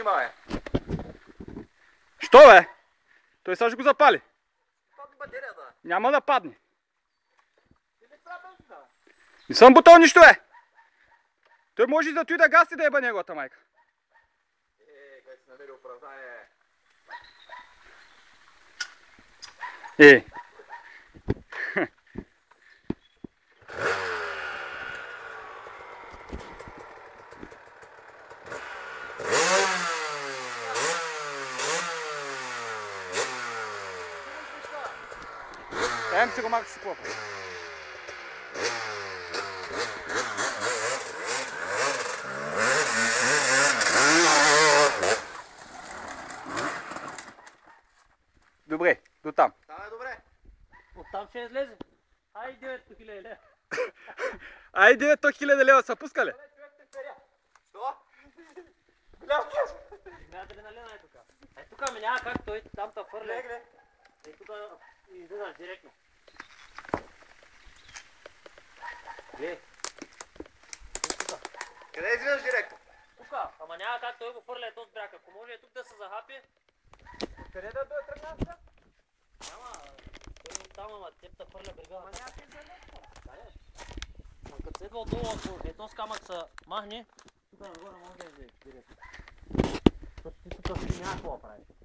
снима, бе. Що, бе? Той сега ще го запали. Падни батерията. Няма да падне. Не съм бутал нищо, бе. Той може и да той да гаси да еба неговата майка. Къде си намери оправдание? Даjem si го малко си попа. Добре, до там. Да, добре. Оттам ще излезе. Ай, 9 хиляди лева. Ай, 900 000 лева са пускали. Що? Голям кеш. Има адреналина е тук. Е, тук ми няма как той там те фърля. Легле. И тук излизаш директно. Гледай. Къде излизаш директно? Тук, ама няма как той го фърля този бряг. Ако може е тук да се захапи. Къде да тръгна сега? Няма. Той оттам, ама теб те фърля брега. Ама няма как да лепва. Ама като седва отдолу, ако е този камък се махне, тук нагоре може да излезе директно. Ти тук няма какво да правиш.